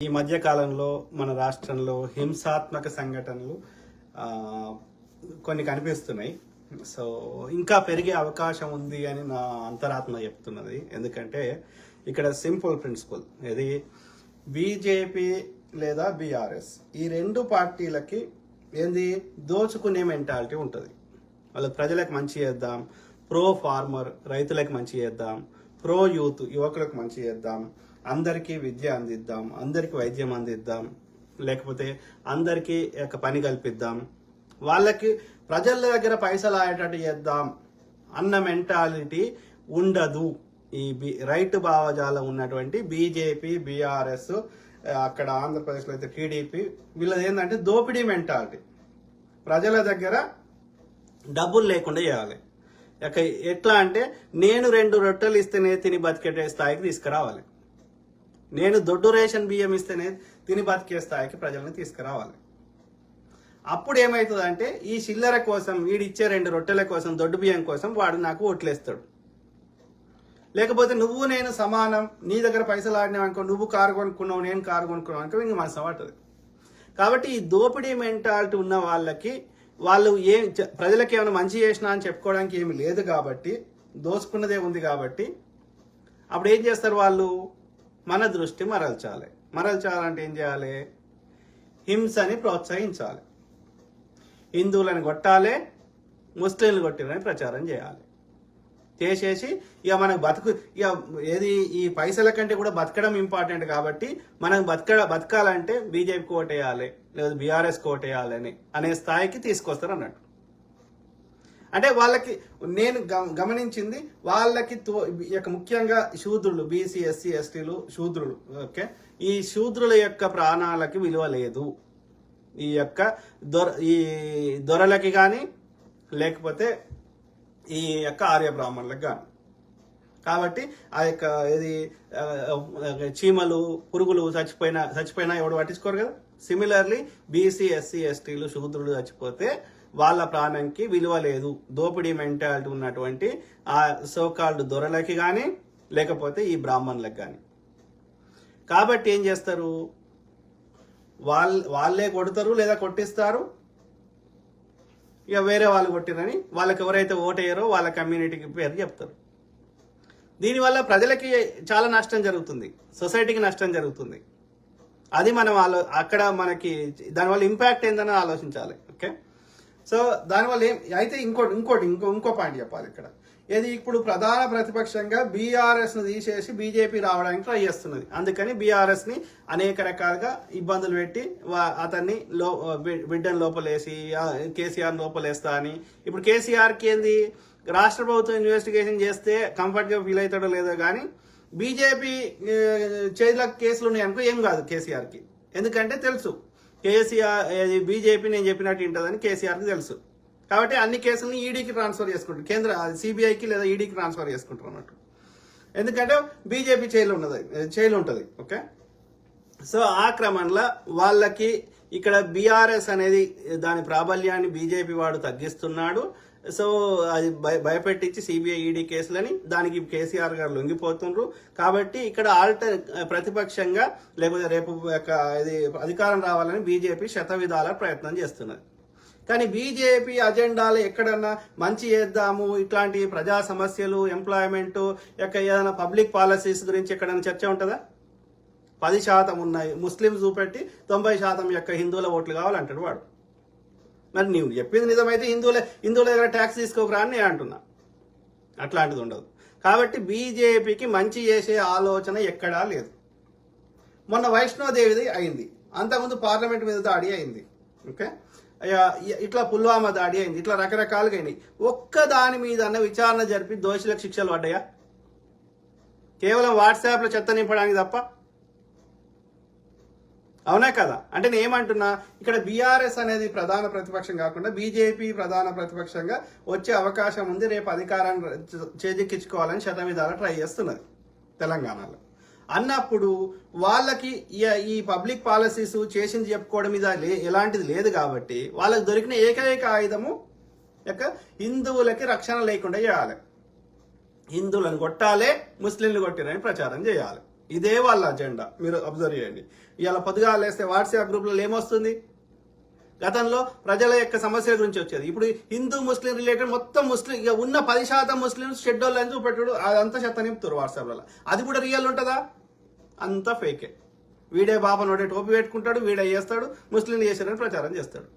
ఈ మధ్య కాలంలో మన రాష్ట్రంలో హింసాత్మక సంఘటనలు కొన్ని కనిపిస్తున్నాయి. సో ఇంకా పెరిగే అవకాశం ఉంది అని నా అంతరాత్మ చెప్తున్నది. ఎందుకంటే ఇక్కడ సింపుల్ ప్రిన్సిపల్, ఇది బీజేపీ లేదా బీఆర్ఎస్, ఈ రెండు పార్టీలకి ఏంది దోచుకునే మెంటాలిటీ ఉంటుంది. వాళ్ళు ప్రజలకు మంచి చేద్దాం, ప్రో ఫార్మర్ రైతులకు మంచి చేద్దాం, ప్రో యూత్ యువకులకు మంచి చేద్దాం, అందరికీ విద్య అందిద్దాం, అందరికీ వైద్యం అందిద్దాం, లేకపోతే అందరికీ పని కల్పిద్దాం, వాళ్ళకి ప్రజల దగ్గర పైసలు ఆయేటట్టు చేద్దాం అన్న మెంటాలిటీ ఉండదు. ఈ రైతు భావజాలం ఉన్నటువంటి బీజేపీ, బీఆర్ఎస్, అక్కడ ఆంధ్రప్రదేశ్లో అయితే టీడీపీ, వీళ్ళది ఏంటంటే దోపిడీ మెంటాలిటీ. ప్రజల దగ్గర డబ్బులు లేకుండా చేయాలి. ఎట్లా అంటే నేను 2 రొట్టెలు ఇస్తేనే తిని బతికే స్థాయికి తీసుకురావాలి, నేను దొడ్డు రేషన్ బియ్యం ఇస్తేనే తిని బతికే స్థాయికి ప్రజల్ని తీసుకురావాలి. అప్పుడు ఏమవుతుందంటే ఈ చిల్లర కోసం, వీడిచ్చే 2 రొట్టెల కోసం, దొడ్డు బియ్యం కోసం వాడు నాకు ఓట్లేస్తాడు. లేకపోతే నువ్వు నేను సమానం, నీ దగ్గర పైసలు ఆడినావు అనుకో, నువ్వు కారు కొనుక్కున్నావు, నేను కారు కొనుక్కున్నావు అనుకో, ఇంక మనసు పడుతుంది. కాబట్టి ఈ దోపిడీ మెంటాలిటీ ఉన్న వాళ్ళకి, వాళ్ళు ప్రజలకు ఏమైనా మంచి చేసినా అని చెప్పుకోవడానికి ఏమి లేదు కాబట్టి, దోచుకున్నదే ఉంది కాబట్టి, అప్పుడు ఏం చేస్తారు వాళ్ళు? మన దృష్టి మరల్చాలంటే ఏం చేయాలి? హింసని ప్రోత్సహించాలి, హిందువులను కొట్టాలి, ముస్లింలు కొట్టిరని ప్రచారం చేయాలి. చేసేసి ఇక మనకు ఏది ఈ పైసల కంటే కూడా బతకడం ఇంపార్టెంట్ కాబట్టి మనం బతకాలంటే బీజేపీకి ఓటేయాలి, లేదా బీఆర్ఎస్కి ఓటేయాలి అనే స్థాయికి తీసుకొస్తారు అన్నట్టు. అంటే వాళ్ళకి నేను గమనించింది, వాళ్ళకి ముఖ్యంగా శూద్రులు, బీసీ, ఎస్సీ, ఎస్టీలు, శూద్రులు, ఓకే, ఈ శూద్రుల యొక్క ప్రాణాలకి విలువ లేదు. ఈ దొరలకి కానీ, లేకపోతే ఈ ఆర్య బ్రాహ్మణులకు కానీ. కాబట్టి చీమలు, పురుగులు చచ్చిపోయినా ఎవడు పట్టించుకోరు కదా. సిమిలర్లీ బీసీ, ఎస్సీ, ఎస్టీలు, శూద్రులు చచ్చిపోతే వాళ్ళ ప్రాణంకి విలువ లేదు. దోపిడీ మెంటాలిటీ ఉన్నటువంటి ఆ సోకాల్డ్ దొరలకి కానీ, లేకపోతే ఈ బ్రాహ్మణులకు కానీ. కాబట్టి ఏం చేస్తారు? వాళ్ళే కొడతారు లేదా కొట్టిస్తారు. ఇక వేరే వాళ్ళు కొట్టిరని వాళ్ళకి ఎవరైతే ఓటేయరో వాళ్ళ కమ్యూనిటీకి పేరు చెప్తారు. దీనివల్ల ప్రజలకి చాలా నష్టం జరుగుతుంది, సొసైటీకి నష్టం జరుగుతుంది. అది మనం అక్కడ మనకి దానివల్ల ఇంపాక్ట్ ఏందని ఆలోచించాలి. ఓకే, సో దానివల్ల అయితే ఇంకో పాయింట్ చెప్పాలి ఇక్కడ. ఇది ఇప్పుడు ప్రధాన ప్రతిపక్షంగా బీఆర్ఎస్ ను తీసేసి బీజేపీ రావడానికి ట్రై చేస్తున్నది. అందుకని బీఆర్ఎస్ ని అనేక రకాలుగా ఇబ్బందులు పెట్టి అతన్ని బిడ్డను లోపలేసి కేసీఆర్ లోపలేస్తా అని. ఇప్పుడు కేసీఆర్కి ఏంది, రాష్ట్ర ప్రభుత్వం ఇన్వెస్టిగేషన్ చేస్తే కంఫర్ట్ గా ఫీల్ అవుతాడో లేదో కానీ బీజేపీ చేతులకు కేసులు ఉన్నాయనుకో ఏం కాదు కేసీఆర్కి. ఎందుకంటే తెలుసు కేసీఆర్ బీజేపీ నేను చెప్పినట్టు ఉంటుందని కేసీఆర్కి తెలుసు. కాబట్టి అన్ని కేసులను ఈడీకి ట్రాన్స్ఫర్ చేసుకుంటారు, కేంద్ర సిబిఐకి లేదా ఈడీకి ట్రాన్స్ఫర్ చేసుకుంటారు అన్నట్టు. ఎందుకంటే బీజేపీ జైలు ఉంటుంది. ఓకే, సో ఆ క్రమంలో వాళ్ళకి ఇక్కడ బీఆర్ఎస్ అనేది దాని ప్రాబల్యాన్ని బీజేపీ వాడు తగ్గిస్తున్నాడు. సో అది భయపెట్టించి సిబిఐ, ఈడీ కేసులని దానికి కేసీఆర్ గారు లొంగిపోతుండ్రు. కాబట్టి ఇక్కడ ప్రతిపక్షంగా లేకపోతే రేపు అధికారం రావాలని బీజేపీ శతవిధాల ప్రయత్నం చేస్తున్నది. కానీ బీజేపీ అజెండాలు ఎక్కడన్నా మంచి చేద్దాము, ఇట్లాంటి ప్రజా సమస్యలు, ఎంప్లాయ్మెంట్, ఏదైనా పబ్లిక్ పాలసీస్ గురించి ఎక్కడైనా చర్చ ఉంటుందా? 10% ఉన్నాయి ముస్లింస్ చూపెట్టి 90% హిందువుల ఓట్లు కావాలంటాడు వాడు. మరి నీవు చెప్పింది నిజమైతే హిందువుల దగ్గర ట్యాక్స్ తీసుకోకరా అని నేను అంటున్నా. అట్లాంటిది ఉండదు. కాబట్టి బీజేపీకి మంచి చేసే ఆలోచన ఎక్కడా లేదు. మొన్న వైష్ణోదేవిది అయింది, అంతకుముందు పార్లమెంట్ మీద దాడి అయింది. ఓకే, ఇట్లా పుల్వామా దాడి అయింది, ఇట్లా రకరకాలుగా అయినాయి. ఒక్క దాని మీద విచారణ జరిపి దోషులకు శిక్షలు పడ్డాయా? కేవలం వాట్సాప్లో చెత్త నింపడానికి తప్ప. అవునా కదా? అంటే నేను ఏమంటున్నా, ఇక్కడ బీఆర్ఎస్ అనేది ప్రధాన ప్రతిపక్షం కాకుండా బీజేపీ ప్రధాన ప్రతిపక్షంగా వచ్చే అవకాశం ఉంది. రేపు అధికారాన్ని చేజిక్కించుకోవాలని శతవిధాలా ట్రై చేస్తున్నది తెలంగాణలో. అన్నప్పుడు వాళ్ళకి ఈ పబ్లిక్ పాలసీస్ చేసింది చెప్పుకోవడం మీద ఎలాంటిది లేదు. కాబట్టి వాళ్ళకి దొరికిన ఏకైక ఆయుధము హిందువులకి రక్షణ లేకుండా చేయాలి, హిందువులను కొట్టాలి, ముస్లింలు కొట్టిరని ప్రచారం చేయాలి. ఇదే వాళ్ళ అజెండా. మీరు అబ్జర్వ్ చేయండి. ఇవాళ పొద్దుగా లేస్తే వాట్సాప్ గ్రూప్లలో ఏమొస్తుంది? గతంలో ప్రజల యొక్క సమస్యల గురించి వచ్చేది. ఇప్పుడు హిందూ ముస్లిం రిలేటెడ్ మొత్తం ముస్లిం ఇక ఉన్న 10% ముస్లింస్ షెడ్యూల్ అని చూపెట్టుడు అదంతా చెత్త నింపుతారు వాట్సాప్లలో. అది కూడా రియల్ ఉంటుందా? అంతా ఫేకే. వీడే బాబా నోడే టోపీ పెట్టుకుంటాడు, వీడే చేస్తాడు, ముస్లింలు చేశారని ప్రచారం చేస్తాడు.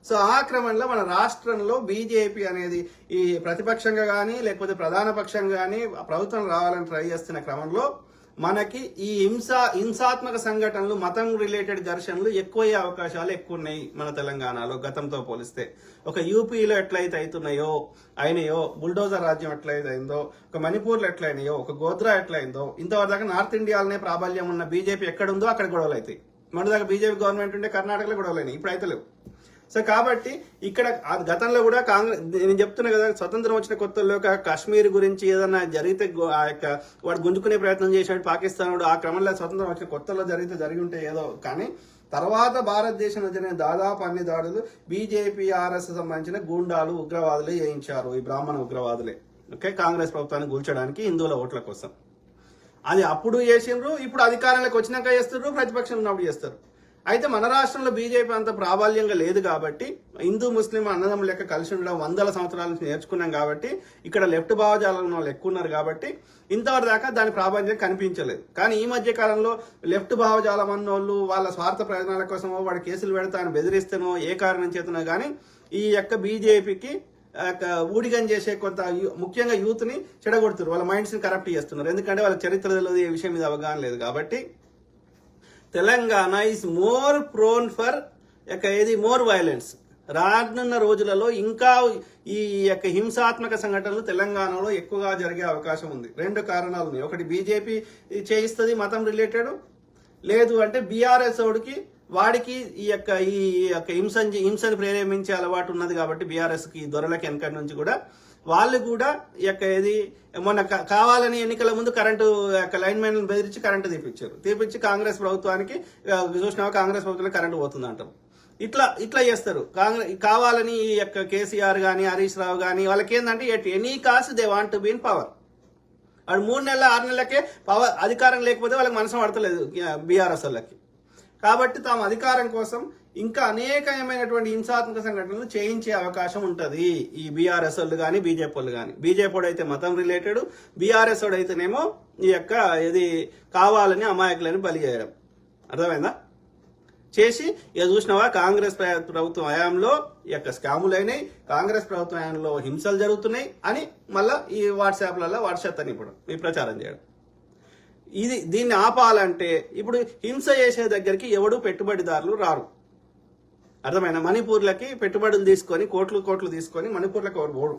సో ఆ క్రమంలో మన రాష్ట్రంలో బీజేపీ అనేది ఈ ప్రతిపక్షంగా కానీ లేకపోతే ప్రధాన పక్షంగా కానీ ప్రభుత్వం రావాలని ట్రై చేస్తున్న క్రమంలో మనకి ఈ హింసాత్మక సంఘటనలు, మతం రిలేటెడ్ ఘర్షణలు ఎక్కువయ్యే అవకాశాలు ఎక్కువ ఉన్నాయి మన తెలంగాణలో గతంతో పోలిస్తే. ఒక యూపీలో ఎట్లయితే అయినాయో, బుల్డోజర్ రాజ్యం ఎట్లయితే అయిందో, ఒక మణిపూర్లో ఎట్లయినాయో, ఒక గోద్రా ఎట్లయిందో, ఇంతవరకు నార్త్ ఇండియాలోనే ప్రాబల్యం ఉన్న బీజేపీ ఎక్కడుందో అక్కడ గొడవలు అవుతాయి. మన దగ్గర బీజేపీ గవర్నమెంట్ ఉంటే కర్ణాటకలో గొడవలు అయినాయి, ఇప్పుడు అయితే లేవు. సో కాబట్టి ఇక్కడ గతంలో కూడా కాంగ్రెస్, నేను చెప్తున్నా కదా, స్వతంత్రం వచ్చిన కొత్తలో కాశ్మీర్ గురించి ఏదైనా జరిగితే ఆ యొక్క వాడు గుంజుకునే ప్రయత్నం చేశాడు పాకిస్తాన్. ఆ క్రమంలో స్వతంత్రం వచ్చిన కొత్తలో జరిగి ఉంటే ఏదో, కానీ తర్వాత భారతదేశంలో జరిగిన దాదాపు అన్ని దాడులు బీజేపీ ఆర్ఎస్ సంబంధించిన గూండాలు, ఉగ్రవాదులే చేయించారు. ఈ బ్రాహ్మణ ఉగ్రవాదులే. ఓకే, కాంగ్రెస్ ప్రభుత్వాన్ని కూల్చడానికి, హిందువుల ఓట్ల కోసం. అది అప్పుడు చేసిండ్రు, ఇప్పుడు అధికారంలోకి వచ్చినాక చేస్తారు, ప్రతిపక్షం ఉన్నప్పుడు చేస్తారు. అయితే మన రాష్ట్రంలో బీజేపీ అంత ప్రాబల్యంగా లేదు కాబట్టి, హిందూ ముస్లిం అన్నదమ్ముల లెక్క కలిసి ఉండడం వందల సంవత్సరాల నుంచి నేర్చుకున్నాం కాబట్టి, ఇక్కడ లెఫ్ట్ భావజాలం వాళ్ళు ఎక్కువ ఉన్నారు కాబట్టి ఇంతవరకు దాకా దాని ప్రాబల్యం కనిపించలేదు. కానీ ఈ మధ్య కాలంలో లెఫ్ట్ భావజాలం అన్నోళ్ళు వాళ్ళ స్వార్థ ప్రయోజనాల కోసమో, వాడి కేసులు పెడతాను బెదిరిస్తేనో, ఏ కారణం చేతనో కానీ ఈ యొక్క బీజేపీకి ఊడిగం చేసే కొంత ముఖ్యంగా యూత్ ని చెడగొడుతున్నారు, వాళ్ళ మైండ్స్ ని కరప్ట్ చేస్తున్నారు. ఎందుకంటే వాళ్ళ చరిత్ర తెలియదు, ఈ విషయం మీద అవగాహన లేదు. కాబట్టి Telangana is more prone for more violence. రానున్న రోజులలో ఇంకా ఈ యొక్క హింసాత్మక సంఘటనలు తెలంగాణలో ఎక్కువగా జరిగే అవకాశం ఉంది. 2 కారణాలు ఉన్నాయి. ఒకటి బీజేపీ చేయిస్తుంది మతం రిలేటెడ్, లేదు అంటే బీఆర్ఎస్ వాడికి ఈ యొక్క హింసను ప్రేరేపించే అలవాటు ఉన్నది కాబట్టి బీఆర్ఎస్ కి దొరలకి వెనకటి నుంచి కూడా వాళ్ళు కూడా ఈ యొక్క మొన్న కావాలని ఎన్నికల ముందు కరెంటు లైన్ మ్యాన్ బెదిరించి కరెంటు తీపించి కాంగ్రెస్ ప్రభుత్వానికి చూసినా కాంగ్రెస్ ప్రభుత్వంలో కరెంటు పోతుంది అంటారు. ఇట్లా చేస్తారు. కావాలని ఈ యొక్క కేసీఆర్ గానీ హరీష్ రావు గానీ వాళ్ళకి ఏంటంటే any cost they want to be in power. వాడు 3 నెలల 6 నెలలకే పవర్ అధికారం లేకపోతే వాళ్ళకి మనసు పడతలేదు బీఆర్ఎస్ వాళ్ళకి. కాబట్టి తాము అధికారం కోసం ఇంకా అనేకమైనటువంటి హింసాత్మక సంఘటనలు చేయించే అవకాశం ఉంటుంది ఈ బీఆర్ఎస్ వాళ్ళు కానీ బీజేపీ వాళ్ళు కానీ. బీజేపీ వాడు అయితే మతం రిలేటెడ్, బీఆర్ఎస్ వాడు అయితేనేమో ఈ యొక్క కావాలని అమాయకులని బలి చేయడం. అర్థమైందా? చేసి ఇక చూసినావా కాంగ్రెస్ ప్రభుత్వం హయాంలో ఈ యొక్క స్కాములు అయినాయి, కాంగ్రెస్ ప్రభుత్వం హయాంలో హింసలు జరుగుతున్నాయి అని మళ్ళా ఈ వాట్సాప్లలో వాట్సాప్ అని ఇప్పుడు ఈ ప్రచారం చేయడం. దీన్ని ఆపాలంటే ఇప్పుడు హింస చేసే దగ్గరికి ఎవడు పెట్టుబడిదారులు రారు. అర్థమైనా? మణిపూర్లకి పెట్టుబడులు తీసుకొని కోట్లు తీసుకొని మణిపూర్లకు ఎవరు పోడు.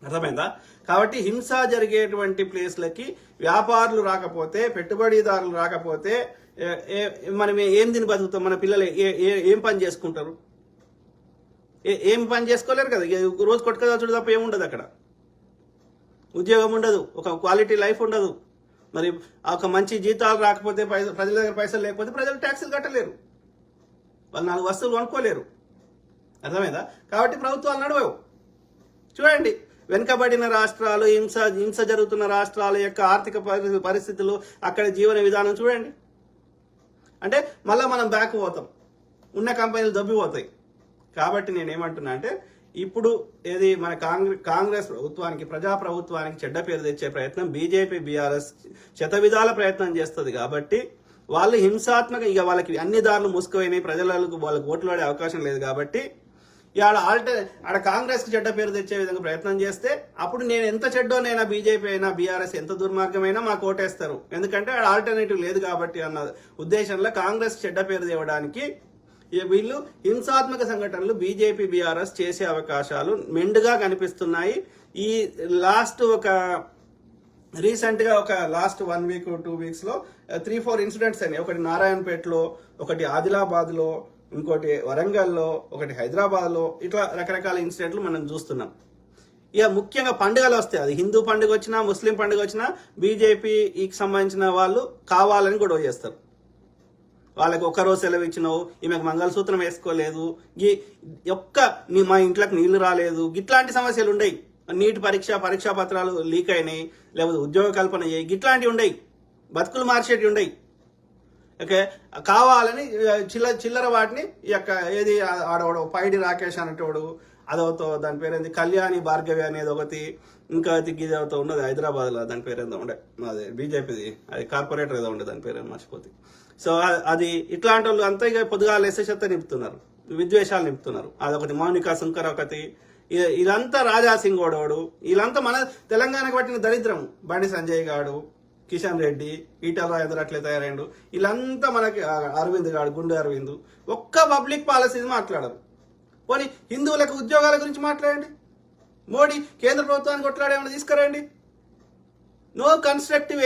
అర్థమైందా? కాబట్టి హింస జరిగేటువంటి ప్లేస్లకి వ్యాపారులు రాకపోతే, పెట్టుబడిదారులు రాకపోతే మనం ఏం తిని బతుకుతాం? మన పిల్లలు ఏం పని చేసుకుంటారు? ఏం పని చేసుకోలేరు కదా. రోజు కొట్టుకోదాచుడు తప్ప ఏముండదు అక్కడ. ఉద్యోగం ఉండదు, ఒక క్వాలిటీ లైఫ్ ఉండదు. మరి ఒక మంచి జీతాలు రాకపోతే, ప్రజల దగ్గర పైసలు లేకపోతే ప్రజలు ట్యాక్సులు కట్టలేరు, వాళ్ళు 4 వస్తువులు కొనుక్కోలేరు. అర్థమైందా? కాబట్టి ప్రభుత్వాలు నడవవు. చూడండి, వెనుకబడిన రాష్ట్రాలు, హింస జరుగుతున్న రాష్ట్రాల యొక్క ఆర్థిక పరిస్థితులు, అక్కడ జీవన విధానం చూడండి. అంటే మళ్ళీ మనం బ్యాక్ పోతాం, ఉన్న కంపెనీలు దొబ్బిపోతాయి. కాబట్టి నేనేమంటున్నా అంటే ఇప్పుడు మన కాంగ్రెస్ ప్రభుత్వానికి, ప్రజాప్రభుత్వానికి చెడ్డ పేరు తెచ్చే ప్రయత్నం బీజేపీ బీఆర్ఎస్ శతవిధాల ప్రయత్నం చేస్తుంది. కాబట్టి వాళ్ళు హింసాత్మక వాళ్ళకి అన్ని దారులు మూసుకుపోయినాయి, ప్రజలకు వాళ్ళకి ఓట్లు పడే అవకాశం లేదు. కాబట్టి ఆడ కాంగ్రెస్ కి చెడ్డ పేరు తెచ్చే విధంగా ప్రయత్నం చేస్తే అప్పుడు నేను ఎంత చెడ్డోనైనా, బీజేపీ అయినా బీఆర్ఎస్ ఎంత దుర్మార్గమైనా మాకు ఓటేస్తారు. ఎందుకంటే ఆడ ఆల్టర్నేటివ్ లేదు కాబట్టి అన్న ఉద్దేశంలో కాంగ్రెస్ చెడ్డ పేరు తేవడానికి వీళ్ళు హింసాత్మక సంఘటనలు బీజేపీ బీఆర్ఎస్ చేసే అవకాశాలు మెండుగా కనిపిస్తున్నాయి. ఈ రీసెంట్ గా ఒక లాస్ట్ 1 వీక్ 2 వీక్స్ లో 3-4 ఇన్సిడెంట్స్ అయినాయి. ఒకటి నారాయణపేటలో, ఒకటి ఆదిలాబాద్ లో, ఇంకోటి వరంగల్లో, ఒకటి హైదరాబాద్ లో. ఇట్లా రకరకాల ఇన్సిడెంట్లు మనం చూస్తున్నాం. ఇక ముఖ్యంగా పండుగలు వస్తాయి, అది హిందూ పండుగ వచ్చినా ముస్లిం పండుగ వచ్చినా బీజేపీకి సంబంధించిన వాళ్ళు కావాలని గొడవ చేస్తారు. వాళ్ళకి ఒక్కరోజు సెలవు ఇచ్చినావు, ఈమెకు మంగళసూత్రం వేసుకోలేదు, మా ఇంట్లోకి నీళ్లు రాలేదు, ఇట్లాంటి సమస్యలు ఉండయి. నీటి పరీక్షా పత్రాలు లీక్ అయినాయి, లేకపోతే ఉద్యోగ కల్పన అయ్యాయి, ఇట్లాంటివి ఉండయి. బతుకులు మార్చేటి ఉండయి. ఓకే, కావాలని చిల్లర వాటిని ఈ యొక్క ఏది ఆడవాడు పైడి రాకేష్ అనేటోడు, అదవుతో దాని పేరు ఏంది కళ్యాణి భార్గవి అనేది ఒకటి, ఇంకా గిదవుతో ఉన్నది హైదరాబాద్లో, దాని పేరు ఏదో ఉండే అదే బీజేపీది, అది కార్పొరేటర్ ఏదో ఉండే, దాని పేరు మర్చిపోతే. సో అది ఇట్లాంటి వాళ్ళు అంతా ఇక పొద్దుగాలు ఎస్ఎస్ఎత్త నింపుతున్నారు, విద్వేషాలు నింపుతున్నారు. అదొకటి మౌనికా శంకర్ ఒకటి, ఇదంతా రాజా సింగ్ ఓడోడు, వీళ్ళంతా మన తెలంగాణకు పట్టిన దరిద్రం. బండి సంజయ్ గాడు, కిషన్ రెడ్డి, ఈటల రాజేందర్ అట్లే తయారైండు, వీళ్ళంతా మనకి అరవింద్ గాడు, గుండె అరవింద్ ఒక్క పబ్లిక్ పాలసీ మాట్లాడరు. పోనీ హిందువులకు ఉద్యోగాల గురించి మాట్లాడండి, మోడీ కేంద్ర ప్రభుత్వానికి కొట్లాడేమన్నా తీసుకురండి. నో కన్స్ట్రక్టివ్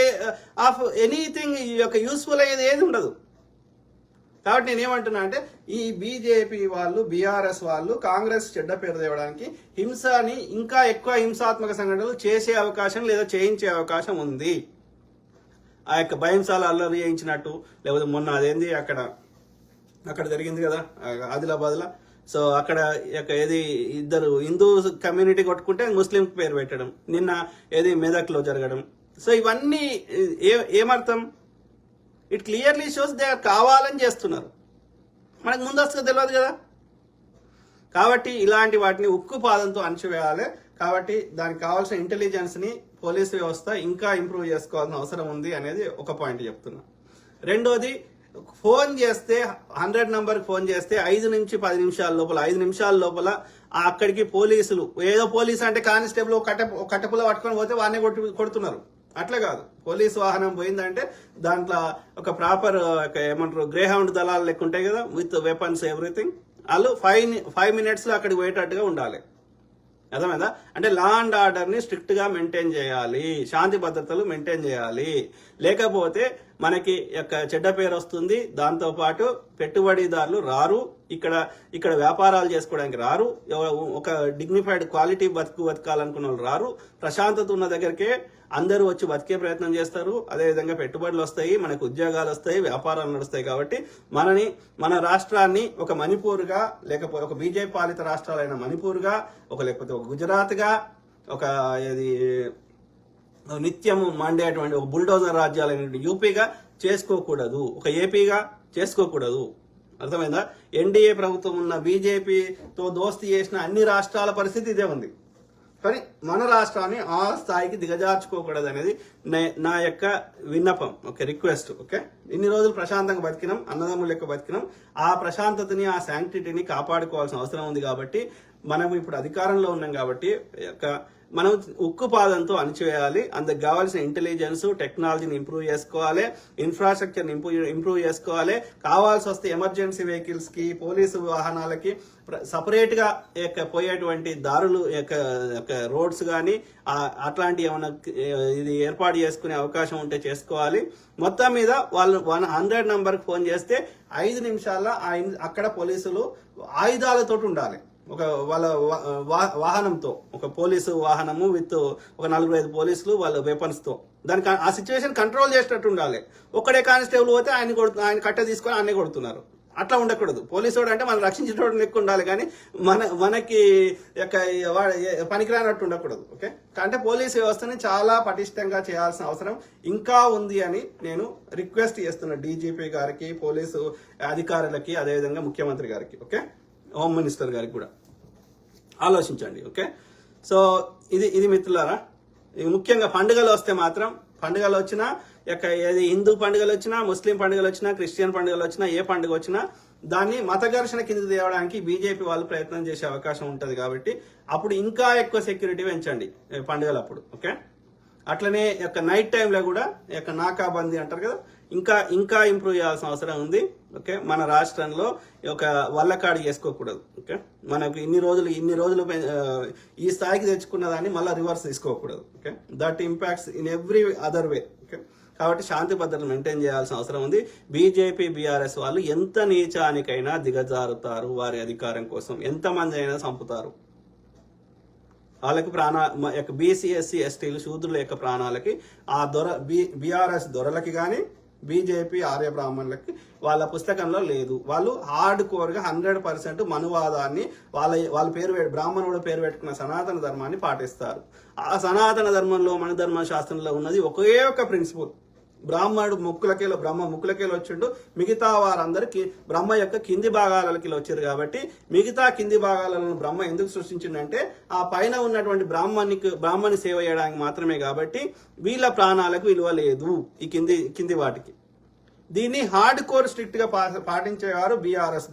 ఆఫ్ ఎనీథింగ్ ఈ యొక్క యూస్ఫుల్ అయ్యేది ఏది ఉండదు. కాబట్టి నేనేమంటున్నా అంటే ఈ బీజేపీ వాళ్ళు, బీఆర్ఎస్ వాళ్ళు కాంగ్రెస్ చెడ్డ పేరు తేవడానికి హింసని ఇంకా ఎక్కువ హింసాత్మక సంఘటనలు చేసే అవకాశం లేదా చేయించే అవకాశం ఉంది. ఆ యొక్క భయంసాల అల్లరి చేయించినట్టు, లేకపోతే మొన్న అదేంది అక్కడ జరిగింది కదా ఆదిలాబాద్లో. సో అక్కడ ఏది ఇద్దరు హిందూ కమ్యూనిటీ కొట్టుకుంటే ముస్లిం పేరు పెట్టడం, నిన్న ఏది మెదక్లో జరగడం. సో ఇవన్నీ ఏమర్థం? ఇట్ క్లియర్లీ షోస్ దే కావాలని చేస్తున్నారు, మనకు ముందస్తుగా తెలియదు కదా. కాబట్టి ఇలాంటి వాటిని ఉక్కు పాదంతో అణచివేయాలి. కాబట్టి దానికి కావాల్సిన ఇంటెలిజెన్స్ని పోలీసు వ్యవస్థ ఇంకా ఇంప్రూవ్ చేసుకోవాల్సిన అవసరం ఉంది అనేది ఒక పాయింట్ చెప్తున్నా. రెండోది, ఫోన్ చేస్తే 100 నంబర్కి ఫోన్ చేస్తే 5 నుంచి 10 నిమిషాల లోపల అక్కడికి పోలీసులు, ఏదో పోలీసు అంటే కానిస్టేబుల్ కట్టెపుల పట్టుకొని పోతే వాడిని కొడుతున్నారు. అట్లా కాదు, పోలీసు వాహనం పోయిందంటే దాంట్లో ఒక ప్రాపర్ ఏమంటారు గ్రేహౌండ్ దళాలు లెక్క ఉంటాయి కదా, విత్ వెపన్స్ ఎవ్రీథింగ్. వాళ్ళు 5 minutes అక్కడికి పోయేటట్టుగా ఉండాలి. అర్థమైందా? అంటే లా అండ్ ఆర్డర్ని స్ట్రిక్ట్గా మెయింటైన్ చేయాలి, శాంతి భద్రతలు మెయింటైన్ చేయాలి. లేకపోతే మనకి యొక్క చెడ్డ పేరు వస్తుంది. దాంతోపాటు పెట్టుబడిదారులు రారు, ఇక్కడ వ్యాపారాలు చేసుకోవడానికి రారు, ఒక డిగ్నిఫైడ్ క్వాలిటీ బతకాలనుకున్న వాళ్ళు రారు. ప్రశాంతత ఉన్న దగ్గరికే అందరూ వచ్చి బతికే ప్రయత్నం చేస్తారు. అదేవిధంగా పెట్టుబడులు వస్తాయి, మనకు ఉద్యోగాలు వస్తాయి, వ్యాపారాలు నడుస్తాయి. కాబట్టి మన రాష్ట్రాన్ని ఒక మణిపూర్గా, లేకపోతే ఒక బీజేపీ పాలిత రాష్ట్రాలైన మణిపూర్గా, లేకపోతే ఒక గుజరాత్గా, ఒక ఇది నిత్యం మండేటువంటి ఒక బుల్డోజర్ రాజ్యాలైన యూపీగా చేసుకోకూడదు, ఒక ఏపీగా చేసుకోకూడదు. అర్థమైందా? ఎన్డీఏ ప్రభుత్వం ఉన్న బీజేపీతో దోస్తీ చేసిన అన్ని రాష్ట్రాల పరిస్థితి ఇదే ఉంది. కానీ మన రాష్ట్రాన్ని ఆ స్థాయికి దిగజార్చుకోకూడదు అనేది నా యొక్క విన్నపం, రిక్వెస్ట్. ఓకే, ఇన్ని రోజులు ప్రశాంతంగా బతికినాం, అన్నదమ్ముల లెక్క బతికినాం. ఆ ప్రశాంతతని, ఆ శాంక్టిటీని కాపాడుకోవాల్సిన అవసరం ఉంది. కాబట్టి మనం ఇప్పుడు అధికారంలో ఉన్నాం కాబట్టి మనం ఉక్కు పాదంతో అణచివేయాలి. అందుకు కావాల్సిన ఇంటెలిజెన్స్, టెక్నాలజీని ఇంప్రూవ్ చేసుకోవాలి, ఇన్ఫ్రాస్ట్రక్చర్ని ఇంప్రూవ్ చేసుకోవాలి. కావాల్సి వస్తే ఎమర్జెన్సీ వెహికల్స్ కి, పోలీసు వాహనాలకి సపరేట్ గా పోయేటువంటి దారులు, రోడ్స్ కానీ అట్లాంటి ఏమైనా ఇది ఏర్పాటు చేసుకునే అవకాశం ఉంటే చేసుకోవాలి. మొత్తం మీద వాళ్ళు 100 నంబర్కి ఫోన్ చేస్తే 5 నిమిషాల్లో అక్కడ పోలీసులు ఆయుధాలతో ఉండాలి. వాళ్ళ వాహనంతో, ఒక పోలీసు వాహనము విత్ ఒక 4-5 పోలీసులు వాళ్ళ వెపన్స్ తో దానికి ఆ సిచ్యువేషన్ కంట్రోల్ చేసేటట్టు ఉండాలి. ఒక్కడే కానిస్టేబుల్ పోతే ఆయన కట్టె తీసుకొని అన్నే కొడుతున్నారు. అట్లా ఉండకూడదు. పోలీసు వాడు అంటే మనం రక్షించేటోడు లెక్క ఉండాలి, కానీ మనకి పనికిరానట్టు ఉండకూడదు. ఓకే, అంటే పోలీసు వ్యవస్థని చాలా పటిష్టంగా చేయాల్సిన అవసరం ఇంకా ఉంది అని నేను రిక్వెస్ట్ చేస్తున్నా డీజీపీ గారికి, పోలీసు అధికారులకి, అదేవిధంగా ముఖ్యమంత్రి గారికి, ఓకే, హోమ్ మినిస్టర్ గారికి కూడా ఆలోచించండి. ఓకే, సో ఇది మిత్రులారా, ముఖ్యంగా పండుగలు వస్తే మాత్రం, పండుగలు వచ్చినా ఏది హిందూ పండుగలు వచ్చినా, ముస్లిం పండుగలు వచ్చినా, క్రిస్టియన్ పండుగలు వచ్చినా, ఏ పండుగ వచ్చినా దాన్ని మత ఘర్షణ కింద తేవడానికి బీజేపీ వాళ్ళు ప్రయత్నం చేసే అవకాశం ఉంటుంది. కాబట్టి అప్పుడు ఇంకా ఎక్కువ సెక్యూరిటీ పెంచండి పండుగలప్పుడు. ఓకే, అట్లనే నైట్ టైంలో కూడా నాకాబందీ అంటారు కదా, ఇంకా ఇంప్రూవ్ చేయాల్సిన అవసరం ఉంది. ఓకే, మన రాష్ట్రంలో వల్లకాడి చేసుకోకూడదు. ఓకే, మనకు ఇన్ని రోజులు ఈ స్థాయికి తెచ్చుకున్న దాన్ని మళ్ళీ రివర్స్ తీసుకోకూడదు. Okay, that impacts in every other way. Okay, కాబట్టి శాంతి భద్రతలు మెయింటైన్ చేయాల్సిన అవసరం ఉంది. బీజేపీ, బీఆర్ఎస్ వాళ్ళు ఎంత నీచానికైనా దిగజారుతారు వారి అధికారం కోసం, ఎంతమంది అయినా చంపుతారు. వాళ్ళకి బీసీ, ఎస్సీ, ఎస్టీలు, శూద్రుల యొక్క ప్రాణాలకి ఆ బీఆర్ఎస్ దొరలకి కానీ, బీజేపీ ఆర్య బ్రాహ్మణులకి వాళ్ళ పుస్తకంలో లేదు. వాళ్ళు హార్డ్ కోర్గా 100% మనువాదాన్ని, వాళ్ళ బ్రాహ్మణుడు పేరు పెట్టుకున్న సనాతన ధర్మాన్ని పాటిస్తారు. ఆ సనాతన ధర్మంలో, మన ధర్మ శాస్త్రంలో ఉన్నది ఒకే ఒక ప్రిన్సిపల్, బ్రాహ్మణుడు బ్రహ్మ ముక్కులకేలో వచ్చిండు, మిగతా వారందరికి బ్రహ్మ యొక్క కింది భాగాలకి వచ్చారు. కాబట్టి మిగతా కింది భాగాలను బ్రహ్మ ఎందుకు సృష్టించిందంటే ఆ పైన ఉన్నటువంటి బ్రాహ్మణి సేవ చేయడానికి మాత్రమే. కాబట్టి వీళ్ళ ప్రాణాలకు విలువ లేదు ఈ కింది వాటికి. దీన్ని హార్డ్ కోర్ స్ట్రిక్ట్ గా పాటించేవారు బీఆర్ఎస్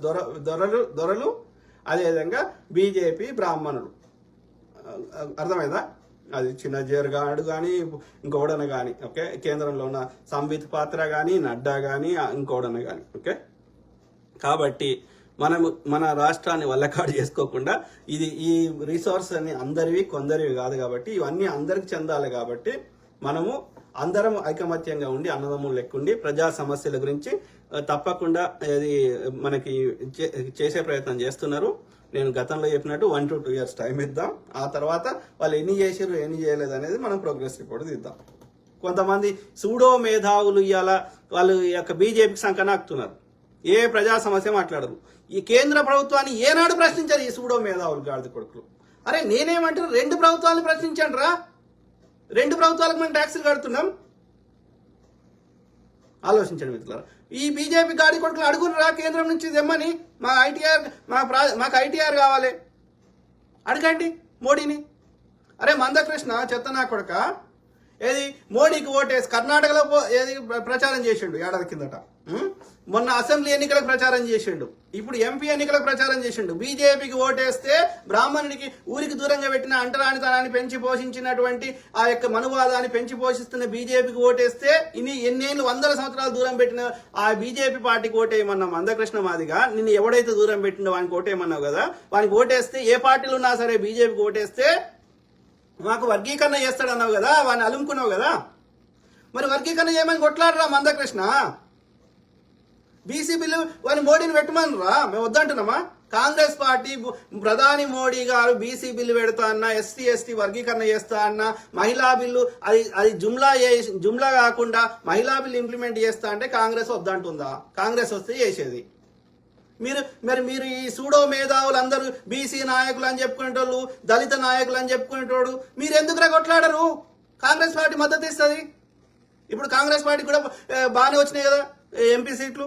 దొరలు, అదేవిధంగా బీజేపీ బ్రాహ్మణులు. అర్థమైందా? అది చిన్న జేర్గాడు కానీ ఇంకోడన కానీ, ఓకే, కేంద్రంలో ఉన్న సంబిత్ పాత్ర కానీ, నడ్డా కానీ, ఇంకోడన కానీ, ఓకే. కాబట్టి మన రాష్ట్రాన్ని వల్లకాడు చేసుకోకుండా ఈ రిసోర్స్ అని అందరివి కొందరివి కాదు. కాబట్టి ఇవన్నీ అందరికి చెందాలి. కాబట్టి మనము అందరం ఐకమత్యంగా ఉండి అన్నదమ్ములు లెక్కుండి ప్రజా సమస్యల గురించి తప్పకుండా అది మనకి చేసే ప్రయత్నం చేస్తున్నారు. నేను గతంలో చెప్పినట్టు 1 to 2 years టైం ఇద్దాం. ఆ తర్వాత వాళ్ళు ఎన్ని చేసారు ఎన్ని చేయలేదు అనేది మనం ప్రోగ్రెస్ రిపోర్ట్ తీద్దాం. కొంతమంది సూడో మేధావులు ఇవాళ వాళ్ళు యొక్క బీజేపీకి సంకనాకుతున్నారు. ఏ ప్రజా సమస్య మాట్లాడరు. ఈ కేంద్ర ప్రభుత్వాన్ని ఏనాడు ప్రశ్నించారు ఈ సూడో మేధావులు గాడిద కొడుకులు? అరే నేనేమంటారు, 2 ప్రభుత్వాలను ప్రశ్నించండి రా. 2 ప్రభుత్వాలకు మనం ట్యాక్సులు కడుతున్నాం. ఆలోచించండి మిత్రులారా. ఈ బీజేపీ గాడి కొడుకులు అడుగురా కేంద్రం నుంచి తెమ్మని, మాకు ఐటీఆర్ కావాలి అడగండి మోడీని. అరే మందకృష్ణ చెత్తనా కొడుక ఏది మోడీకి ఓటేసి కర్ణాటకలో ఏది ప్రచారం చేసిండు ఏడాది కిందట. మొన్న అసెంబ్లీ ఎన్నికలకు ప్రచారం చేసిండు, ఇప్పుడు ఎంపీ ఎన్నికలకు ప్రచారం చేసిండు. బీజేపీకి ఓటేస్తే బ్రాహ్మణుడికి ఊరికి దూరంగా పెట్టిన అంటరానితనాన్ని పెంచి పోషించినటువంటి ఆ యొక్క మనువాదాన్ని పెంచి పోషిస్తున్న బీజేపీకి ఓటేస్తే ఎన్నేళ్ళు 100 సంవత్సరాలు దూరం పెట్టిన ఆ బీజేపీ పార్టీకి ఓటేయమన్నా మందకృష్ణ మాదిగా నిన్ను ఎవడైతే దూరం పెట్టిండో వానికి ఓటేయమన్నావు కదా. వానికి ఓటేస్తే ఏ పార్టీలు ఉన్నా సరే బీజేపీకి ఓటేస్తే మాకు వర్గీకరణ చేస్తాడన్నావు కదా, వాడిని అలుముకున్నావు కదా. మరి వర్గీకరణ చేయమని కొట్లాడరా మందకృష్ణ. బీసీ బిల్లు వాడిని మోడీని పెట్టమనరా, మేము వద్దంటున్నామా? కాంగ్రెస్ పార్టీ ప్రధాని మోడీ గారు బీసీ బిల్లు పెడతా అన్నా, ఎస్సీ ఎస్టీ వర్గీకరణ చేస్తా అన్నా, మహిళా బిల్లు అది జుమ్లా కాకుండా మహిళా బిల్లు ఇంప్లిమెంట్ చేస్తా అంటే కాంగ్రెస్ వద్దంటుందా? కాంగ్రెస్ వస్తే చేసేది. మీరు ఈ సూడో మేధావులు అందరూ బీసీ నాయకులు అని చెప్పుకునేటోళ్ళు, దళిత నాయకులు అని చెప్పుకునేటోడు మీరు ఎందుకు కొట్లాడరు? కాంగ్రెస్ పార్టీ మద్దతు ఇస్తుంది. ఇప్పుడు కాంగ్రెస్ పార్టీ కూడా బాగానే వచ్చినాయి కదా ఎంపీ సీట్లు.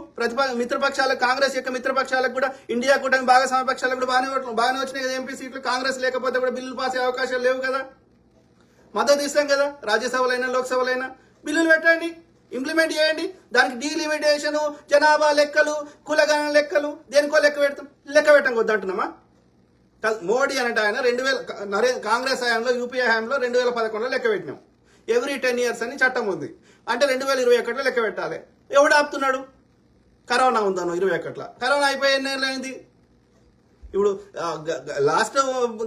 మిత్రపక్షాలకు, కాంగ్రెస్ యొక్క మిత్రపక్షాలకు కూడా, ఇండియా కూటమి భాగస్వామ్య పక్షాలకు కూడా బాగానే వచ్చినాయి కదా ఎంపీ సీట్లు. కాంగ్రెస్ లేకపోతే కూడా బిల్లులు పాస్ అయ్యే అవకాశాలు లేవు కదా. మద్దతు ఇస్తాం కదా, రాజ్యసభలైనా లోక్సభలైనా. బిల్లులు పెట్టండి, ఇంప్లిమెంట్ చేయండి. దానికి డీలిమిటేషన్, జనాభా లెక్కలు, కులగణన లెక్కలు, దేనికో లెక్క పెట్టం వద్దంటున్నామా? మోడీ అంటే ఆయన కాంగ్రెస్ హయాంలో, యూపీఏ హయాంలో 2011లో లెక్క పెట్టినాం. ఎవ్రీ 10 years అని చట్టం ఉంది. అంటే 2021లో లెక్క పెట్టాలి. ఎవడు ఆపుతున్నాడు? కరోనా ఉందను 21లో. కరోనా అయిపోయి ఎన్ని నెలలు అయింది? ఇప్పుడు లాస్ట్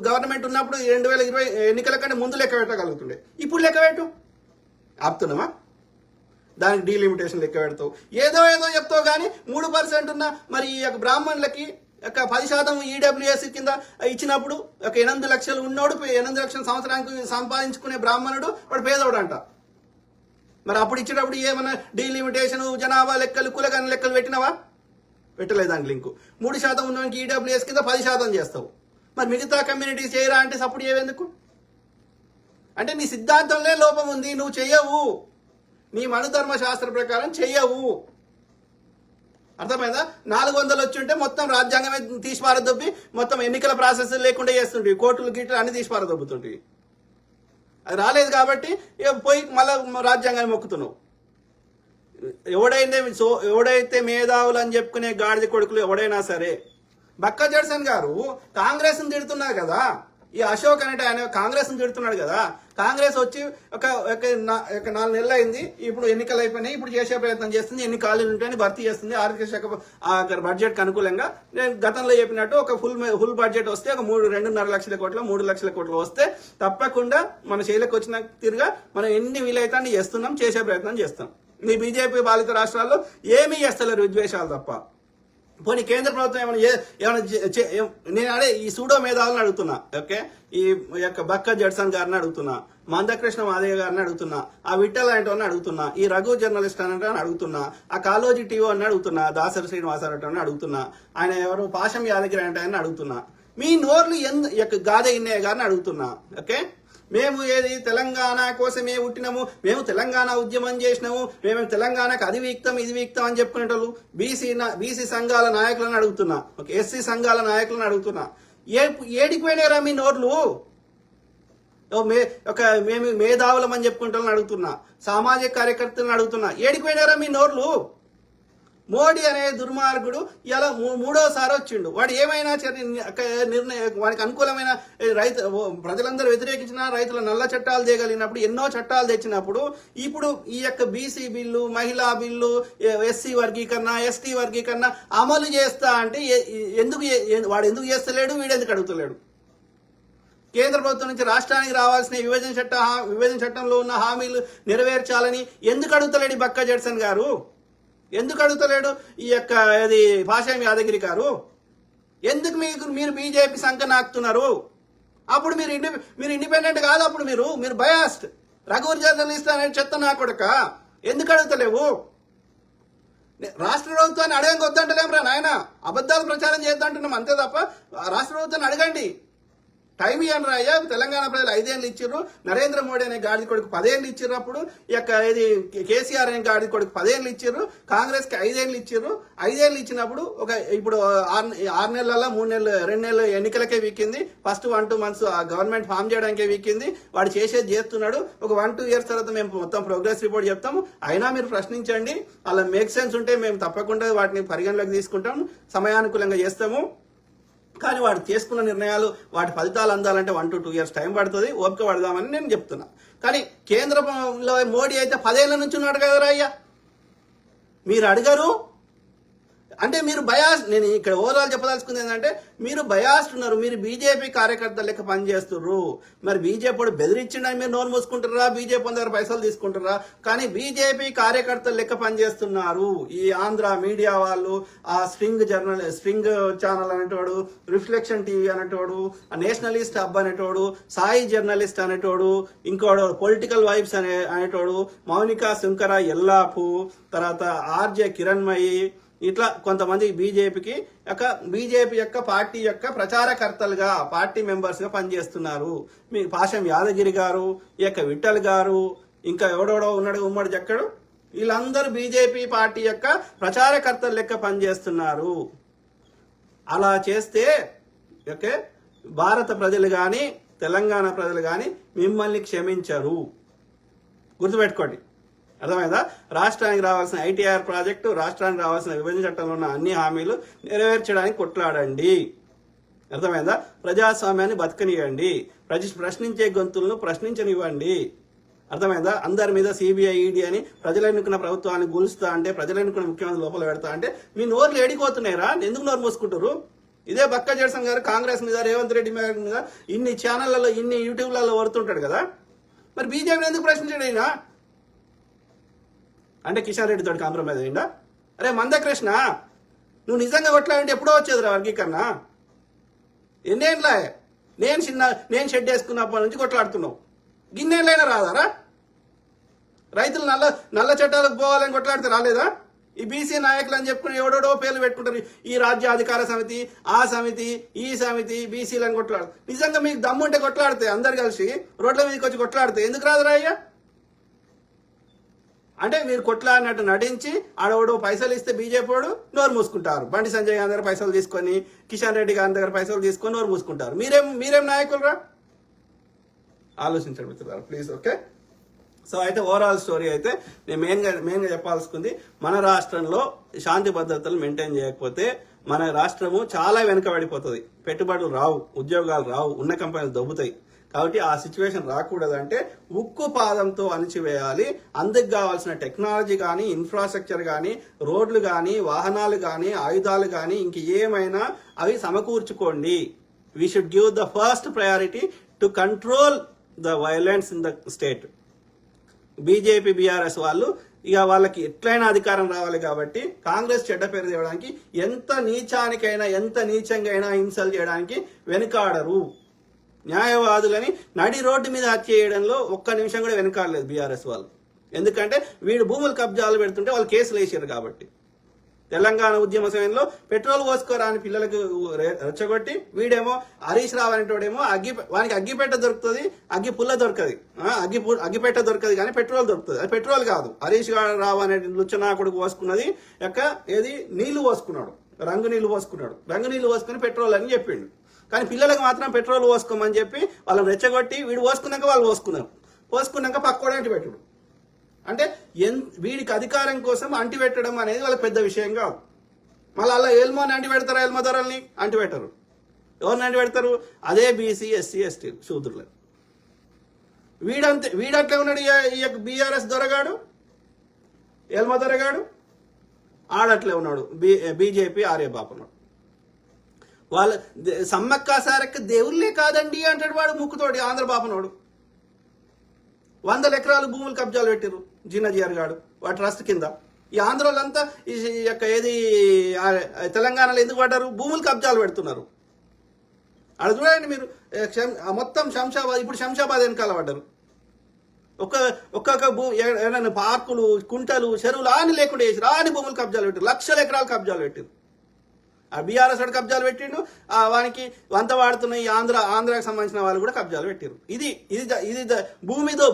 గవర్నమెంట్ ఉన్నప్పుడు 2020 ఎన్నికల కంటే ముందు లెక్క పెట్టగలుగుతుండే. ఇప్పుడు లెక్క పెట్టు, ఆపుతున్నామా? దానికి డీలిమిటేషన్ లెక్క పెడతావు, ఏదో చెప్తావు. కానీ 3% ఉన్న మరి ఈ యొక్క బ్రాహ్మణులకి 10% ఈడబ్ల్యూఎస్ కింద ఇచ్చినప్పుడు 8 లక్షలు ఉన్నోడు 8 లక్షల సంవత్సరానికి సంపాదించుకునే బ్రాహ్మణుడు వాడు పేదోడు అంట. మరి అప్పుడు ఇచ్చేటప్పుడు ఏమన్నా డీలిమిటేషన్, జనాభా లెక్కలు, కులగణన లెక్కలు పెట్టినావా? పెట్టలేదు. దానికి లింకు 3% ఉన్నవానికి ఈడబ్ల్యూఎస్ కింద 10% చేస్తావు. మరి మిగతా కమ్యూనిటీస్ చేయరా అంటే సపోర్ట్ చేయవెందుకు? అంటే నీ సిద్ధాంతంలో లోపం ఉంది, నువ్వు చెయ్యవు. నీ మనుధర్మ శాస్త్ర ప్రకారం చెయ్యవు. అర్థమైందా? 400 వచ్చి ఉంటే మొత్తం రాజ్యాంగమే తీసి పారదొబ్బి మొత్తం ఎన్నికల ప్రాసెస్ లేకుండా చేస్తుంటే, కోర్టులు గిట్లు అన్ని తీసి పారదొబ్బుతుంటే. అది రాలేదు కాబట్టి పోయి మళ్ళీ రాజ్యాంగాన్ని మొక్కుతున్నావు. ఎవడైతే మేధావులు అని చెప్పుకునే గాడిద కొడుకులు ఎవడైనా సరే, బక్క జడ్సన్ గారు కాంగ్రెస్ ని తిడుతున్నారు కదా. ఈ అశోక్ అనేట ఆయన కాంగ్రెస్ ని తిడుతున్నాడు కదా. కాంగ్రెస్ వచ్చి ఒక 4 నెలలు అయింది, ఇప్పుడు ఎన్నికలు అయిపోయినాయి, ఇప్పుడు చేసే ప్రయత్నం చేస్తుంది, ఎన్ని ఖాళీలు ఉంటాయని భర్తీ చేస్తుంది. ఆర్థిక శాఖ బడ్జెట్ కు అనుకూలంగా నేను గతంలో చెప్పినట్టు ఒక ఫుల్ బడ్జెట్ వస్తే ఒక 2.5 లక్షల కోట్లు 3 లక్షల కోట్లు వస్తే తప్పకుండా మన శైలికి వచ్చిన తిరిగా మనం ఎన్ని వీలైతే అన్ని చేస్తున్నాం, చేసే ప్రయత్నం చేస్తాం. మీ బీజేపీ పాలిత రాష్ట్రాల్లో ఏమీ చేస్తలేరు, విద్వేషాలు తప్ప. పోనీ కేంద్ర ప్రభుత్వం ఏమైనా నేను అడే ఈ సూడో మేధావులను అడుగుతున్నా, ఓకే, ఈ యొక్క బక్క జడ్సన్ గారిని అడుగుతున్నా, మందకృష్ణ మాదయ్య గారిని అడుగుతున్నా, ఆ విఠల్ అంటే అడుగుతున్నా, ఈ రఘు జర్నలిస్ట్ అని అడుగుతున్నా, ఆ కాలోజీ టీవీ అని అడుగుతున్నా, దాసరి శ్రీనివాసరావు అని అడుగుతున్నా, ఆయన ఎవరు పాశం యాదగిరి అంటే అని అడుగుతున్నా. మీ నోర్లు గాదే ఇన్నయ్య గారిని అడుగుతున్నా, ఓకే. మేము ఏది తెలంగాణ కోసమే పుట్టినాము, మేము తెలంగాణ ఉద్యమం చేసినాము, మేము తెలంగాణకు అది వీక్తం ఇది వీక్తం అని చెప్పుకునేటోళ్ళు బీసీ సంఘాల నాయకులను అడుగుతున్నా, ఒక ఎస్సీ సంఘాల నాయకులను అడుగుతున్నా, ఏడికి పోయినారా మీ నోర్లు? మేము మేధావులం అని చెప్పుకుంటామని అడుగుతున్నా, సామాజిక కార్యకర్తలను అడుగుతున్నా, ఏడికి పోయినారా మీ నోర్లు? మోడీ అనే దుర్మార్గుడు ఇలా మూడోసారి వచ్చిండు. వాడు ఏమైనా నిర్ణయం వాడికి అనుకూలమైన ప్రజలందరూ వ్యతిరేకించిన రైతుల నల్ల చట్టాలు చేయగలిగినప్పుడు, ఎన్నో చట్టాలు తెచ్చినప్పుడు, ఇప్పుడు ఈ యొక్క బీసీ బిల్లు, మహిళా బిల్లు, ఎస్సీ వర్గీకరణ, ఎస్టీ వర్గీకరణ అమలు చేస్తా అంటే వాడు ఎందుకు చేస్తలేడు, వీడెందుకు అడుగుతలేడు? కేంద్ర ప్రభుత్వం నుంచి రాష్ట్రానికి రావాల్సిన విభజన చట్టంలో ఉన్న హామీలు నెరవేర్చాలని ఎందుకు అడుగుతలేడు బక్కా జడ్సన్ గారు? ఎందుకు అడుగుతలేడు ఈ యొక్క ఇది భాషాం యాదగిరి గారు? ఎందుకు మీరు బీజేపీ సంఖ నాకుతున్నారు? అప్పుడు మీరు ఇండిపెండెంట్ కాదు, అప్పుడు మీరు బయాస్డ్ రఘువర్ జర్నలిస్ట్ అనే చెత్త నా కొడక. ఎందుకు అడుగుతలేవు? రాష్ట్ర ప్రభుత్వాన్ని అడగంగా వద్దంటలేం రా నాయన, అబద్ధాలు ప్రచారం చేద్దంటున్నాం అంతే తప్ప రాష్ట్ర ప్రభుత్వాన్ని అడగండి. టైం ఇవ్వండి రాయ్యా. తెలంగాణ ప్రజలు 5 ఏళ్ళు ఇచ్చిర్రు, నరేంద్ర మోడీ అనే గాడి కొడుకు 10 ఏళ్ళు ఇచ్చిర్రప్పుడు, ఇది కేసీఆర్ అనే గాడి కొడుకు 10 ఏళ్ళు ఇచ్చిర్రు, కాంగ్రెస్ కి 5 ఏళ్ళు ఇచ్చిర్రు. 5 ఏళ్ళు ఇచ్చినప్పుడు ఇప్పుడు 6 నెలల 3 నెలలు 2 నెలలు ఎన్నికలకే వీక్కింది. ఫస్ట్ 1-2 months గవర్నమెంట్ ఫామ్ చేయడానికే వీక్కింది. వాడు చేసేది చేస్తున్నాడు. ఒక 1-2 years తర్వాత మేము మొత్తం ప్రోగ్రెస్ రిపోర్ట్ చెప్తాము. అయినా మీరు ప్రశ్నించండి, అలా మేక్ సెన్స్ ఉంటే మేము తప్పకుండా వాటిని పరిగణలోకి తీసుకుంటాం, సమయానుకూలంగా చేస్తాము. కానీ వాడు చేసుకున్న నిర్ణయాలు వాటి ఫలితాలు అందాలంటే 1-2 years టైం పడుతుంది. ఓపిక పడదామని నేను చెప్తున్నా. కానీ కేంద్రంలో మోడీ అయితే 10 ఏళ్ల నుంచి ఉన్నాడు కదరా అయ్యా. మీరు అడిగారు అంటే మీరు బయాస్. నేను ఇక్కడ ఓవరాల్ చెప్పదలుచుకుంది ఏంటంటే, మీరు బయాస్డ్ ఉన్నారు. మీరు బీజేపీ కార్యకర్తల లెక్క పనిచేస్తున్నారు. మరి బీజేపీ బెదిరించిండని మీరు నోరు మూసుకుంటారా? బీజేపీ దగ్గర పైసలు తీసుకుంటారా? కానీ బీజేపీ కార్యకర్తల లెక్క పనిచేస్తున్నారు. ఈ ఆంధ్ర మీడియా వాళ్ళు, ఆ స్ట్రింగ్ ఛానల్ అనేటోడు, రిఫ్లెక్షన్ టీవీ అనేటోడు, నేషనలిస్ట్ హబ్ అనేటోడు, సాయి జర్నలిస్ట్ అనేటోడు, ఇంకోడు పొలిటికల్ వైబ్స్ అనేటోడు, మౌనికా శంకర ఎల్లాపు, తర్వాత ఆర్జే కిరణ్మయి, ఇట్లా కొంతమంది బీజేపీ యొక్క పార్టీ యొక్క ప్రచారకర్తలుగా, పార్టీ మెంబర్స్ గా పనిచేస్తున్నారు. మీ భాషం యాదగిరి గారు, ఈ యొక్క విఠల్ గారు, ఇంకా ఎవడెవడో ఉన్నాడు ఉమ్మడి జక్కడు, వీళ్ళందరూ బీజేపీ పార్టీ యొక్క ప్రచారకర్తల లెక్క పనిచేస్తున్నారు. అలా చేస్తే ఓకే, భారత ప్రజలు కానీ తెలంగాణ ప్రజలు కానీ మిమ్మల్ని క్షమించరు. గుర్తుపెట్టుకోండి, అర్థమైందా? రాష్ట్రానికి రావాల్సిన ఐటీఆర్ ప్రాజెక్టు, రాష్ట్రానికి రావాల్సిన విభజన చట్టంలో ఉన్న అన్ని హామీలు నెరవేర్చడానికి కొట్లాడండి. అర్థమైందా? ప్రజాస్వామ్యాన్ని బతకనివ్వండి. ప్రశ్నించే గొంతులను ప్రశ్నించనివ్వండి. అర్థమైందా? అందరి మీద సిబిఐ ఈడీ అని ప్రజలు ఎన్నుకున్న ప్రభుత్వాన్ని గులుస్తా అంటే, ప్రజలు ఎన్నుకున్న ముఖ్యమంత్రి లోపల పెడతా అంటే మీ నోర్లు ఏడిపోతున్నాయిరా? ఎందుకు నోరు మూసుకుంటారు? ఇదే బక్కా జడ్సన్ గారు కాంగ్రెస్ మీద, రేవంత్ రెడ్డి మీద ఇన్ని ఛానళ్లలో, ఇన్ని యూట్యూబ్లలో వరుతుంటాడు కదా. మరి బీజేపీని ఎందుకు ప్రశ్నించాడు ఆయన? అంటే కిషన్ రెడ్డి తోటి కాంప్రమైజ్ అయ్యిందా? అరే మందకృష్ణ, నువ్వు నిజంగా కొట్లాడంటే ఎప్పుడో వచ్చేదిరా వర్గీకరణ. ఎన్నేళ్ళ నేను షెడ్ వేసుకున్నప్పటి నుంచి కొట్లాడుతున్నావు. గిన్నేళ్ళైనా రాదారా? రైతులు నల్ల చట్టాలకు పోవాలని కొట్లాడితే రాలేదా? ఈ బీసీ నాయకులు అని చెప్పుకుని ఎవడోడో పేర్లు పెట్టుకుంటారు. ఈ రాజ్య అధికార సమితి, ఆ సమితి, ఈ సమితి, బీసీలను కొట్లాడు. నిజంగా మీకు దమ్ముంటే కొట్లాడితే అందరు కలిసి రోడ్ల మీదకి వచ్చి కొట్లాడితే ఎందుకు రాదురా అయ్యా? అంటే మీరు కొట్లాడినట్టు నటించి ఆడవాడు పైసలు ఇస్తే బీజేపీ వాడు నోరు మూసుకుంటారు. బండి సంజయ్ గారి దగ్గర పైసలు తీసుకొని, కిషన్ రెడ్డి గారి దగ్గర పైసలు తీసుకొని నోరు మూసుకుంటారు. మీరేం నాయకులు రా? ఆలోచించండి మిత్రులారా ప్లీజ్. ఓకే, సో అయితే ఓవరాల్ స్టోరీ అయితే నేను మెయిన్గా చెప్పాల్సింది, మన రాష్ట్రంలో శాంతి భద్రతలు మెయింటైన్ చేయకపోతే మన రాష్ట్రము చాలా వెనుకబడిపోతుంది. పెట్టుబడులు రావు, ఉద్యోగాలు రావు, ఉన్న కంపెనీలు దొబ్బుతాయి. కాబట్టి ఆ సిచ్యువేషన్ రాకూడదంటే ఉక్కు పాదంతో అణిచివేయాలి. అందుకు కావాల్సిన టెక్నాలజీ కానీ, ఇన్ఫ్రాస్ట్రక్చర్ కానీ, రోడ్లు కానీ, వాహనాలు కానీ, ఆయుధాలు కానీ, ఇంక ఏమైనా అవి సమకూర్చుకోండి. We should give the first priority to control the violence in the state. BJP BRS వాళ్ళు ఇక వాళ్ళకి ఎట్లయినా అధికారం రావాలి కాబట్టి కాంగ్రెస్ చెడ్డ పేరు తేవడానికి ఎంత నీచానికైనా, ఎంత నీచంగా అయినా హింసలు చేయడానికి వెనుకాడరు. న్యాయవాదులని నడి రోడ్డు మీద హత్య చేయడంలో ఒక్క నిమిషం కూడా వెనకాడలేదు బీఆర్ఎస్ వాళ్ళు. ఎందుకంటే వీడు భూములు కబ్జాలు పెడుతుంటే వాళ్ళు కేసులు వేసారు కాబట్టి. తెలంగాణ ఉద్యమ సమయంలో పెట్రోల్ పోసుకోరా అని పిల్లలకు రెచ్చగొట్టి వీడేమో హరీష్ రావు అనేటోడేమో వానికి అగ్గిపెట్ట దొరుకుతుంది, అగ్గి పుల్ల దొరకదు, అగ్గిపెట్ట దొరకదు కానీ పెట్రోల్ దొరుకుతుంది. అది పెట్రోల్ కాదు. హరీష్ రావు అనే లుచ్చనాకుడు పోసుకున్నది ఏది నీళ్లు పోసుకున్నాడు, రంగు నీళ్లు పోసుకున్నాడు. రంగు నీళ్లు పోసుకుని పెట్రోల్ అని చెప్పిండు. కానీ పిల్లలకు మాత్రం పెట్రోల్ పోసుకోమని చెప్పి వాళ్ళని రెచ్చగొట్టి వీడు పోసుకున్నాక వాళ్ళు పోసుకున్నాక పక్కోడే అంటి పెట్టుడు. అంటే వీడికి అధికారం కోసం అంటి పెట్టడం అనేది వాళ్ళకి పెద్ద విషయం కాదు. మళ్ళీ అలా ఎల్మోని అంటి పెడతారా, ఎల్మో ధరల్ని అంటి పెట్టరు. ఎవరిని అంటి పెడతారు? అదే బీసీ ఎస్సీ ఎస్టీ శూద్రులు. వీడట్లే ఉన్నాడు ఈ యొక్క బీఆర్ఎస్ దొరగాడు, ఎల్మో దొరగాడు. ఆడట్లే ఉన్నాడు బీజేపీ ఆర్యబాబు ఉన్నాడు. వాళ్ళ సమ్మక్క సారక్క దేవుళ్ళే కాదండి అంటాడు వాడు ముక్కుతోటి ఆంధ్రబాబునోడు. 100 ఎకరాలు భూములు కబ్జాలు పెట్టారు జీనజిఆర్ గాడు వాటి ట్రస్ట్ కింద. ఈ ఆంధ్రోళ్ళంతా ఈ యొక్క ఏది తెలంగాణలో ఎందుకు పడ్డారు? భూములు కబ్జాలు పెడుతున్నారు. అది చూడండి మీరు, మొత్తం శంషాబాద్, ఇప్పుడు శంషాబాద్ వెనకాల పడ్డారు. ఒక్కొక్క ఏమైనా పార్కులు, కుంటలు, చెరువులు ఆని లేకుండా వేసి రాని భూములు కబ్జాలు పెట్టారు. లక్షల ఎకరాలు కబ్జాలు పెట్టారు. ఆ బీఆర్ఎస్ వాడు కబ్జాలు పెట్టిండు, వానికి వంత వాడుతున్న ఈ ఆంధ్రాకి సంబంధించిన వాళ్ళు కూడా కబ్జాలు పెట్టారు. ఇది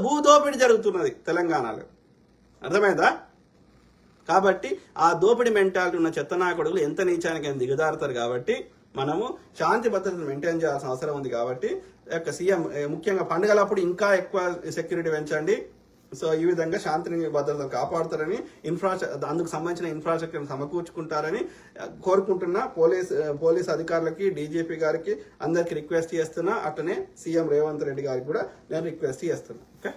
భూదోపిడి జరుగుతున్నది తెలంగాణలో. అర్థమైందా? కాబట్టి ఆ దోపిడి మెంటాలిటీ ఉన్న చెత్తనాయకుడులు ఎంత నీచానికి దిగజారుతారు. కాబట్టి మనము శాంతి భద్రతను మెయింటైన్ చేయాల్సిన అవసరం ఉంది. కాబట్టి సీఎం ముఖ్యంగా పండుగలప్పుడు ఇంకా ఎక్కువ సెక్యూరిటీ పెంచండి. సో ఈ విధంగా శాంతిని భద్రతను కాపాడుతారని, అందుకు సంబంధించిన ఇన్ఫ్రాస్ట్రక్చర్ సమకూర్చుకుంటారని కోరుకుంటున్నా. పోలీస్ అధికారులకి, డీజీపీ గారికి అందరికి రిక్వెస్ట్ చేస్తున్నా. అట్లనే సీఎం రేవంత్ రెడ్డి గారికి కూడా నేను రిక్వెస్ట్ చేస్తున్నా. ఓకే.